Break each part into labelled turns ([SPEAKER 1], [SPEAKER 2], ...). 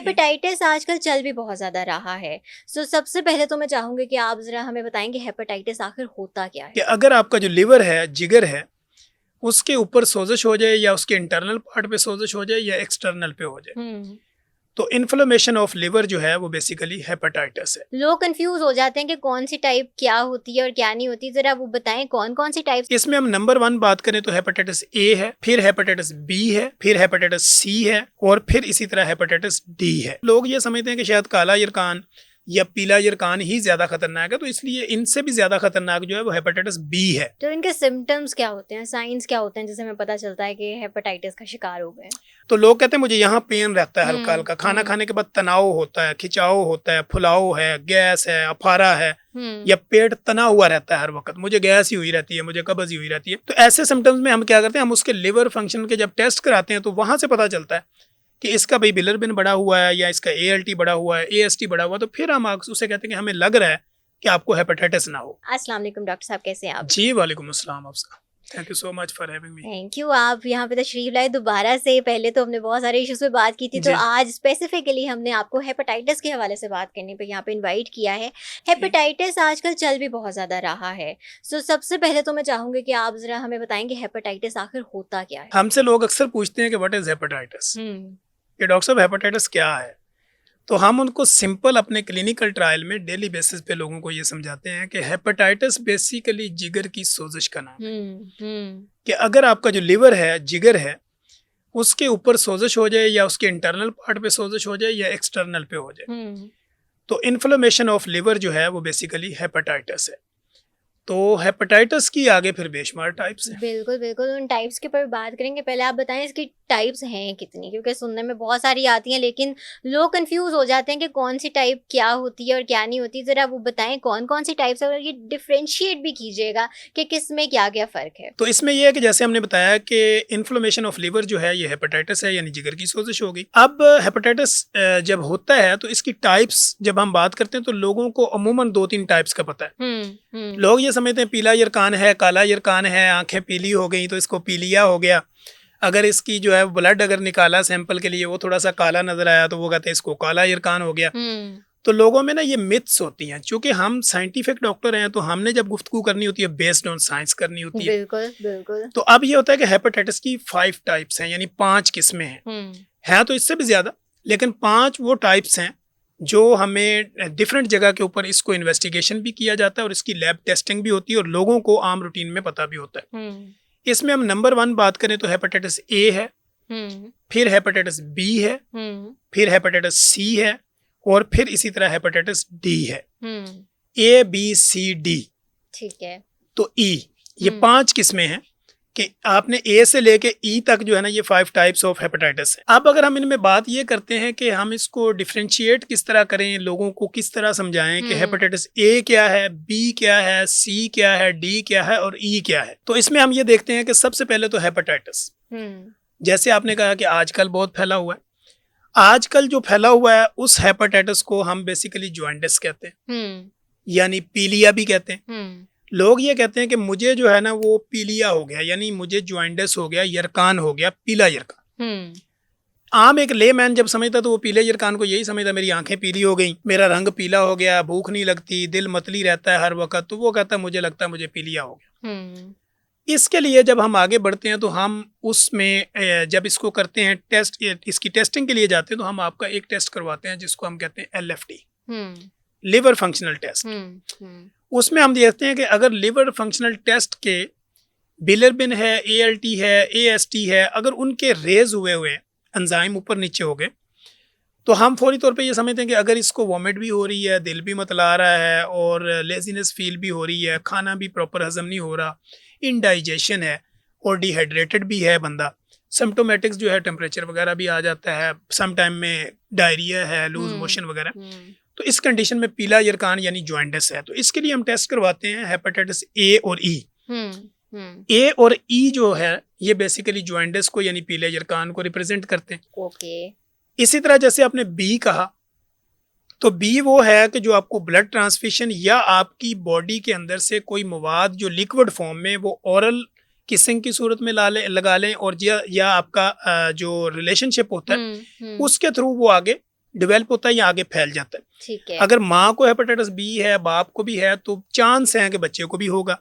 [SPEAKER 1] Hepatitis आजकल चल भी बहुत ज़्यादा रहा है। सो सबसे पहले तो मैं चाहूँगी कि आप ज़रा हमें बताएँ कि हेपेटाइटिस आखिर होता क्या
[SPEAKER 2] कि
[SPEAKER 1] है?
[SPEAKER 2] अगर आपका जो लिवर है, जिगर है, उसके ऊपर सोजिश हो जाए या उसके इंटरनल पार्ट पे सोजिश हो जाए या एक्सटर्नल पे हो जाए,
[SPEAKER 1] हुँ।
[SPEAKER 2] तो इन्फ्लेमेशन ऑफ लिवर जो है वो बेसिकली हेपेटाइटिस है।
[SPEAKER 1] लोग कन्फ्यूज़ हो जाते हैं कि कौन-सी टाइप क्या होती है और क्या नहीं होती। ज़रा वो बताएँ कौन-कौन सी टाइप्स?
[SPEAKER 2] इसमें हम नंबर 1 बात करें तो हेपेटाइटिस ए है, फिर हेपेटाइटिस बी है, फिर हेपेटाइटिस सी है और फिर इसी तरह हेपेटाइटिस डी है। लोग ये समझते हैं कि शायद काला यरकान या पीला यरकान ही ज्यादा खतरनाक है, तो इसलिए इनसे भी ज्यादा खतरनाक जो है वो हेपेटाइटिस बी है।
[SPEAKER 1] तो इनके सिम्पटम्स क्या होते हैं? साइन्स क्या होते हैं जिससे हमें पता चलता है कि हेपेटाइटिस का शिकार हो गए हैं?
[SPEAKER 2] तो लोग कहते हैं मुझे यहाँ पेन रहता है हल्का
[SPEAKER 1] हुँ,
[SPEAKER 2] हल्का, खाना
[SPEAKER 1] हुँ,
[SPEAKER 2] खाने के बाद तनाव होता है, खिंचाव होता है, फुलाव है, गैस है, अफारा है,
[SPEAKER 1] हुँ।
[SPEAKER 2] या पेट तना हुआ रहता है हर वक्त, मुझे गैस ही हुई रहती है, मुझे कब्ज ही हुई रहती है। तो ऐसे सिम्टम्स में हम क्या करते हैं, हम उसके लिवर फंक्शन के जब टेस्ट कराते हैं तो वहां से पता चलता है कि इसका भाई बिलिरुबिन बढ़ा हुआ है या इसका ALT बढ़ा हुआ है, AST बढ़ा हुआ है, तो फिर हम उसे कहते हैं कि हमें लग रहा है कि आपको हेपेटाइटिस ना हो।
[SPEAKER 1] अस्सलाम वालेकुम डॉक्टर साहब, कैसे हैं आप?
[SPEAKER 2] जी वालेकुम अस्सलाम आपका। Thank you so much for having me.
[SPEAKER 1] Thank you, आप यहाँ पे तशरीफ़ लाए दोबारा से। पहले तो हमने बहुत सारे इश्यूज़ पे बात की थी, तो
[SPEAKER 2] जी
[SPEAKER 1] आज स्पेसिफ़िकली हमने आपको हेपेटाइटिस के हवाले से बात करने पे यहाँ पे इनवाइट किया है।
[SPEAKER 2] ठीक।
[SPEAKER 1] हेपेटाइटिस आजकल चल भी बहुत ज़्यादा रहा है। सो सबसे पहले तो मैं चाहूँगी कि आप ज़रा हमें बताएँ कि हेपेटाइटिस आखिर होता क्या है?
[SPEAKER 2] हमसे लोग अक्सर पूछते हैं कि व्हाट इज हेपेटाइटिस,
[SPEAKER 1] हुँ,
[SPEAKER 2] कि डॉक्टर साहब हेपेटाइटिस क्या है। तो हम उनको सिंपल अपने क्लिनिकल ट्रायल में डेली बेसिस पे लोगों को ये समझाते हैं कि हेपेटाइटिस बेसिकली जिगर की सोजिश का नाम है।
[SPEAKER 1] हुँ, हुँ,
[SPEAKER 2] कि अगर आपका जो लिवर है, जिगर है, उसके ऊपर सोजिश हो जाए या उसके इंटरनल पार्ट पे सोजिश हो जाए या एक्सटर्नल पे हो जाए,
[SPEAKER 1] हुँ।
[SPEAKER 2] तो इन्फ्लेमेशन ऑफ लिवर जो है वो बेसिकली हेपेटाइटिस है। तो हेपेटाइटिस की आगे फिर बेशुमार टाइप्स हैं।
[SPEAKER 1] बिल्कुल, बिल्कुल, उन टाइप्स के ऊपर बात करेंगे। पहले आप बताएँ इसकी टाइप्स हैं कितनी? क्योंकि सुनने में बहुत सारी आती हैं, लेकिन लोग कन्फ्यूज़ हो जाते हैं कि कौन-सी टाइप क्या होती है और क्या नहीं होती। ज़रा वो बताएँ कौन-कौन सी टाइप्स हैं और ये डिफ़रेंशिएट भी कीजिएगा कि किस में क्या-क्या फ़र्क है?
[SPEAKER 2] तो इसमें यह है कि जैसे हमने बताया कि इन्फ्लेमेशन ऑफ लिवर जो है ये हेपेटाइटिस है, यानी जिगर की सोजिश हो गई। अब हेपेटाइटिस जब होता है तो इसकी टाइप्स जब हम बात करते हैं तो लोगों को अमूमन 2-3 टाइप्स का पता है।
[SPEAKER 1] हुँ, हुँ,
[SPEAKER 2] लोग ये समझते हैं पीला यरकान है, काला यरकान है, आंखें पीली हो गई तो इसको पीलिया हो गया। अगर इसकी जो है ब्लड अगर निकाला सैंपल के लिए, वो थोड़ा सा काला नजर आया तो वो कहते हैं इसको काला यरकान हो गया।
[SPEAKER 1] हुँ।
[SPEAKER 2] तो लोगों में ना ये मिथ्स होती हैं, क्योंकि हम साइंटिफिक डॉक्टर हैं तो हमने जब गुफ्तगू करनी होती है बेस्ड ऑन साइंस करनी होती है।
[SPEAKER 1] बिल्कुल, बिल्कुल।
[SPEAKER 2] तो अब ये होता है कि हेपेटाइटिस की 5 टाइप्स हैं, यानी 5 किस्में हैं।
[SPEAKER 1] हुँ,
[SPEAKER 2] हैं तो इससे भी ज्यादा, लेकिन 5 वो टाइप्स हैं जो हमें डिफरेंट जगह के ऊपर इसको इन्वेस्टिगेशन भी किया जाता है और इसकी लैब टेस्टिंग भी होती है और लोगों को आम रूटीन में पता भी होता है।
[SPEAKER 1] हुँ,
[SPEAKER 2] इसमें हम नंबर 1 बात करें तो हेपेटाइटिस ए है,
[SPEAKER 1] हुँ,
[SPEAKER 2] फिर हेपेटाइटिस बी है,
[SPEAKER 1] हुँ,
[SPEAKER 2] फिर हेपेटाइटिस सी है और फिर इसी तरह हेपेटाइटिस डी है।
[SPEAKER 1] हुँ।
[SPEAKER 2] ABCD,
[SPEAKER 1] ठीक है।
[SPEAKER 2] तो ई, ये
[SPEAKER 1] हुँ,
[SPEAKER 2] 5 किस्में हैं कि आपने ए से लेके ई तक जो है ना ये 5 टाइप्स ऑफ हेपेटाइटिस है। अब अगर हम इनमें बात ये करते हैं कि हम इसको डिफरेंशिएट किस तरह करें, लोगों को किस तरह समझाएं कि
[SPEAKER 1] हुँ,
[SPEAKER 2] हेपेटाइटिस ए क्या है, बी क्या है, सी क्या है, डी क्या है और ई क्या है, तो इसमें हम ये देखते हैं कि सबसे पहले तो हेपेटाइटिस,
[SPEAKER 1] हुँ,
[SPEAKER 2] जैसे आपने कहा कि आजकल बहुत फैला हुआ है। आजकल जो फैला हुआ है उस हेपेटाइटिस को हम बेसिकली जॉइंटिस कहते हैं,
[SPEAKER 1] हुँ,
[SPEAKER 2] यानी पीलिया भी कहते हैं।
[SPEAKER 1] हुँ,
[SPEAKER 2] लोग ये कहते हैं कि मुझे जो है ना वो पीलिया हो गया, यानी मुझे ज्वाइंटिस हो गया, यरकान हो गया, पीला यरकान।
[SPEAKER 1] हुँ,
[SPEAKER 2] आम एक ले मैन जब समझता तो वो पीले यरकान को यही समझता मेरी आंखें पीली हो गई, मेरा रंग पीला हो गया, भूख नहीं लगती, दिल मतली रहता है हर वक्त, तो वो कहता है मुझे लगता है मुझे पीलिया हो गया।
[SPEAKER 1] हुँ,
[SPEAKER 2] इसके लिए जब हम आगे बढ़ते हैं तो हम उसमें जब इसको करते हैं टेस्ट, इसकी टेस्टिंग के लिए जाते हैं तो हम आपका एक टेस्ट करवाते हैं जिसको हम कहते हैं LFT,
[SPEAKER 1] हुँ,
[SPEAKER 2] लिवर फंक्शनल टेस्ट।
[SPEAKER 1] हुँ, हुँ,
[SPEAKER 2] उसमें हम देखते हैं कि अगर लिवर फंक्शनल टेस्ट के बिलिरुबिन है, ALT है, AST है, अगर उनके रेज हुए हुए एंजाइम ऊपर नीचे हो गए तो हम फौरी तौर पे ये समझते हैं कि अगर इसको वॉमिट भी हो रही है, दिल भी मतला रहा है और लेजीनेस फील भी हो रही है, खाना भी प्रॉपर हजम नहीं हो रहा, इनडाइजेशन है और डिहाइड्रेटेड भी है बंदा, सिम्टोमेटिक्स जो है टेम्परेचर वगैरह भी आ जाता है, सम टाइम में डायरिया है, लूज
[SPEAKER 1] हुँ,
[SPEAKER 2] मोशन वगैरह,
[SPEAKER 1] हुँ,
[SPEAKER 2] तो इस कंडीशन में पीला यरकान यानी जॉइंटिस है। तो इसके लिए हम टेस्ट करवाते हैं हेपेटाइटिस ए और ई।
[SPEAKER 1] हुँ, हुँ,
[SPEAKER 2] ए और ई जो है ये बेसिकली जॉइंटिस को यानी पीले यरकान को रिप्रेजेंट करते हैं।
[SPEAKER 1] ओके।
[SPEAKER 2] इसी तरह जैसे आपने बी कहा, तो बी वो है कि जो आपको ब्लड ट्रांसफ्यूजन या आपकी बॉडी के अंदर से कोई मवाद जो लिक्विड फॉर्म में वो ओरल किसिंग की सूरत में लगा लें और या आपका जो रिलेशनशिप होता है
[SPEAKER 1] हुँ, हुँ,
[SPEAKER 2] उसके थ्रू वो आगे डेवलप होता है या आगे फैल जाता है।
[SPEAKER 1] ठीक है।
[SPEAKER 2] अगर माँ को हेपेटाइटिस बी है, बाप को भी है, तो चांस है कि बच्चे को भी होगा।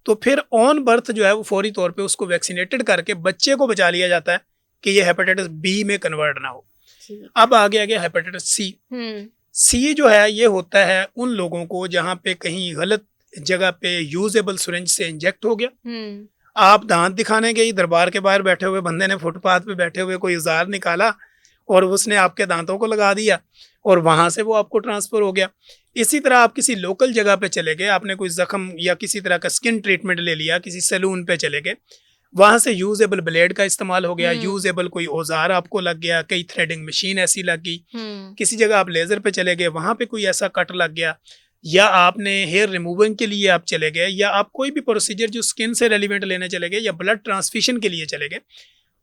[SPEAKER 2] तो फिर ऑन बर्थ जो है वो फौरी तौर पे उसको वैक्सीनेटेड करके बच्चे को बचा लिया जाता है कि ये हेपेटाइटिस बी में कन्वर्ट ना हो। अब आगे आ गया हेपेटाइटिस सी। सी जो है ये होता है उन लोगों को जहाँ पे कहीं गलत जगह पे यूजेबल सिरिंज से इंजेक्ट हो गया। आप दांत दिखाने गई, दरबार के बाहर बैठे हुए बंदे ने फुटपाथ पे बैठे हुए कोई औजार निकाला और उसने आपके दांतों को लगा दिया और वहां से वो आपको ट्रांसफर हो गया। इसी तरह आप किसी लोकल जगह पे चले गए, आपने कोई जख्म या किसी तरह का स्किन ट्रीटमेंट ले लिया, किसी सैलून पे चले गए, वहां से यूजेबल ब्लेड का इस्तेमाल हो गया, यूजेबल कोई औजार आपको लग गया, कई थ्रेडिंग मशीन ऐसी लग गई, किसी जगह आप लेजर पे चले गए, वहां पे कोई ऐसा कट लग गया, या आपने हेयर रिमूविंग के लिए आप चले गए, या आप कोई भी प्रोसीजर जो स्किन से रेलिवेंट लेने चले गए, या ब्लड ट्रांसफ्यूजन के लिए चले गए,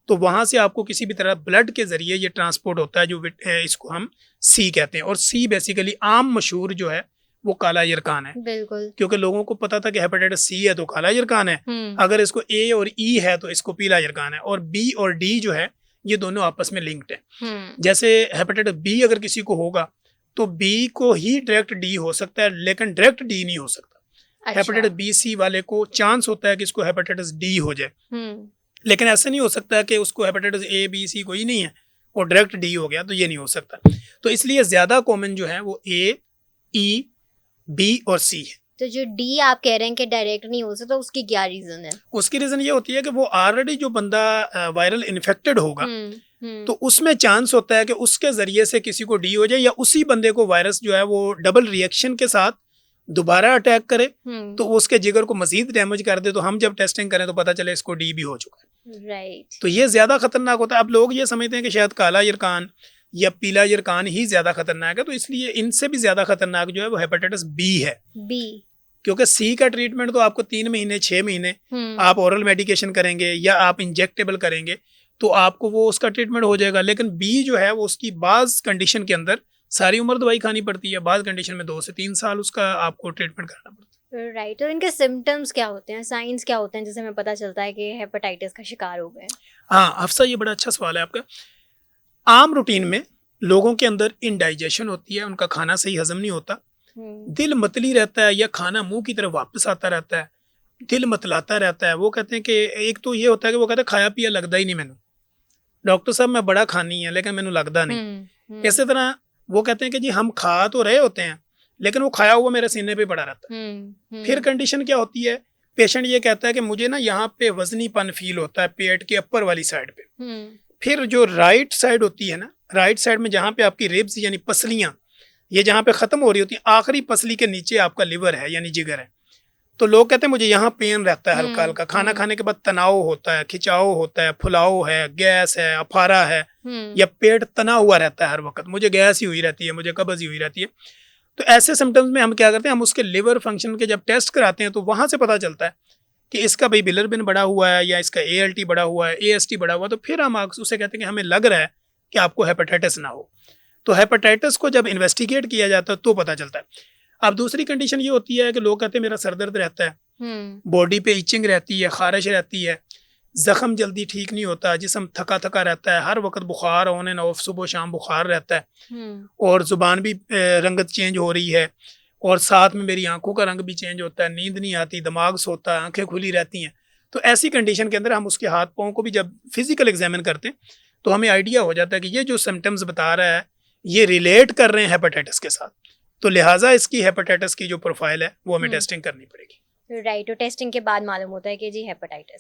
[SPEAKER 2] तो वहां से आपको किसी भी तरह ब्लड के जरिए ये ट्रांसपोर्ट होता है, जो इसको हम सी कहते हैं। और सी बेसिकली आम मशहूर जो है वो काला यरकान है।
[SPEAKER 1] बिल्कुल।
[SPEAKER 2] क्योंकि लोगों को पता था कि हेपेटाइटिस सी है तो काला यरकान है, अगर इसको ए और ई है तो इसको पीला यरकान है, और बी और डी जो है ये दोनों आपस में लिंक्ड है। जैसे हेपेटाइटिस बी अगर किसी को होगा तो बी को ही डायरेक्ट डी हो सकता है, लेकिन डायरेक्ट डी नहीं हो सकता। हेपेटाइटिस बी सी वाले को चांस होता है कि इसको हेपेटाइटिस डी हो जाए, लेकिन ऐसा नहीं हो सकता कि उसको हेपेटाइटिस ए बी सी कोई नहीं है और डायरेक्ट डी हो गया, तो ये नहीं हो सकता। तो इसलिए ज्यादा कॉमन जो है वो ए, ई, बी और सी है।
[SPEAKER 1] तो जो डी आप कह रहे हैं कि डायरेक्ट नहीं हो सकता, उसकी क्या रीजन है?
[SPEAKER 2] उसकी रीजन ये होती है कि वो ऑलरेडी जो बंदा वायरल इन्फेक्टेड होगा तो उसमें चांस होता है कि उसके जरिए से किसी को डी हो जाए, या उसी बंदे को वायरस जो है वो डबल रिएक्शन के साथ दोबारा अटैक करे तो उसके जिगर को मजीद डैमेज कर दे, तो हम जब टेस्टिंग करें तो पता चले इसको डी भी हो चुका है।
[SPEAKER 1] राइट।
[SPEAKER 2] तो ये ज्यादा खतरनाक होता है। अब लोग ये समझते हैं कि शायद काला यरकान या पीला यरकान ही ज्यादा खतरनाक है, तो इसलिए इनसे भी ज्यादा खतरनाक जो है वो हेपेटाइटिस बी है।
[SPEAKER 1] बी,
[SPEAKER 2] क्योंकि सी का ट्रीटमेंट तो आपको 3 महीने 6 महीने आप ओरल मेडिकेशन करेंगे या आप इंजेक्टेबल करेंगे तो आपको वो उसका ट्रीटमेंट हो जाएगा, लेकिन बी जो है वो उसकी बाज कंडीशन के अंदर सारी उम्र दवाई खानी पड़ती है, बाज कंडीशन में 2 से 3 साल उसका आपको ट्रीटमेंट करना पड़ता है।
[SPEAKER 1] राइट। और इनके सिम्टम्स क्या होते हैं, साइंस क्या होते हैं जिससे हमें पता चलता है कि हेपेटाइटिस का शिकार हो गए?
[SPEAKER 2] हाँ हफ्सा, ये बड़ा अच्छा सवाल है आपका। आम रूटीन में लोगों के अंदर इनडाइजेशन होती है, उनका खाना सही हजम नहीं होता, दिल मतली रहता है या खाना मुंह की तरफ वापस आता रहता है, दिल मतलाता रहता है। वो कहते हैं कि एक तो ये होता है कि वो कहते हैं खाया पिया लगता ही नहीं मैनू, डॉक्टर साहब मैं बड़ा खानी है लेकिन मैनू लगता नहीं। इसी तरह वो कहते हैं कि जी हम खा तो रहे होते हैं लेकिन वो खाया हुआ मेरे सीने पे पड़ा रहता है। फिर कंडीशन क्या होती है, पेशेंट ये कहता है कि मुझे ना यहाँ पे वजनीपन फील होता है पेट के अपर वाली साइड पे। फिर जो राइट साइड होती है ना, राइट साइड में जहाँ पे आपकी रिब्स यानी पसलियाँ ये जहाँ पे खत्म हो रही होती है, आखिरी पसली के नीचे आपका लिवर है यानी जिगर है, तो लोग कहते हैं मुझे यहाँ पेन रहता है हल्का हल्का, खाना खाने के बाद तनाव होता है, खिंचाव होता है, फुलाव है, गैस है, अफारा है, या पेट तना हुआ रहता है हर वक्त, मुझे गैस ही हुई रहती है, मुझे कब्ज ही हुई रहती है। तो ऐसे सिम्टम्स में हम क्या करते हैं, हम उसके लिवर फंक्शन के जब टेस्ट कराते हैं तो वहाँ से पता चलता है कि इसका भाई बिलिरुबिन बढ़ा हुआ है या इसका ALT बढ़ा हुआ है, AST बढ़ा हुआ है, तो फिर हम उसे कहते हैं कि हमें लग रहा है कि आपको हेपेटाइटिस ना हो। तो हेपेटाइटिस को जब इन्वेस्टिगेट किया जाता है तो पता चलता है। अब दूसरी कंडीशन ये होती है कि लोग कहते हैं मेरा सर दर्द रहता है, बॉडी पे इचिंग रहती है, खारिश रहती है, जख्म जल्दी ठीक नहीं होता, जिस्म थका थका रहता है, हर वक्त बुखार ऑन एंड ऑफ, सुबह शाम बुखार रहता है, और ज़ुबान भी रंगत चेंज हो रही है, और साथ में मेरी आंखों का रंग भी चेंज होता है, नींद नहीं आती, दिमाग सोता है, आंखें खुली रहती हैं। तो ऐसी कंडीशन के अंदर हम उसके हाथ पाँव को भी जब फिजिकल एग्जामिन करते हैं तो हमें आइडिया हो जाता है कि ये जो सिम्टम्स बता रहा है ये रिलेट कर रहे हैं हेपेटाइटिस के साथ, तो लिहाजा इसकी हेपेटाइटिस की जो प्रोफाइल है वो हमें टेस्टिंग करनी पड़ेगी।
[SPEAKER 1] राइट। तो टेस्टिंग के बाद मालूम होता है कि जी हेपेटाइटिस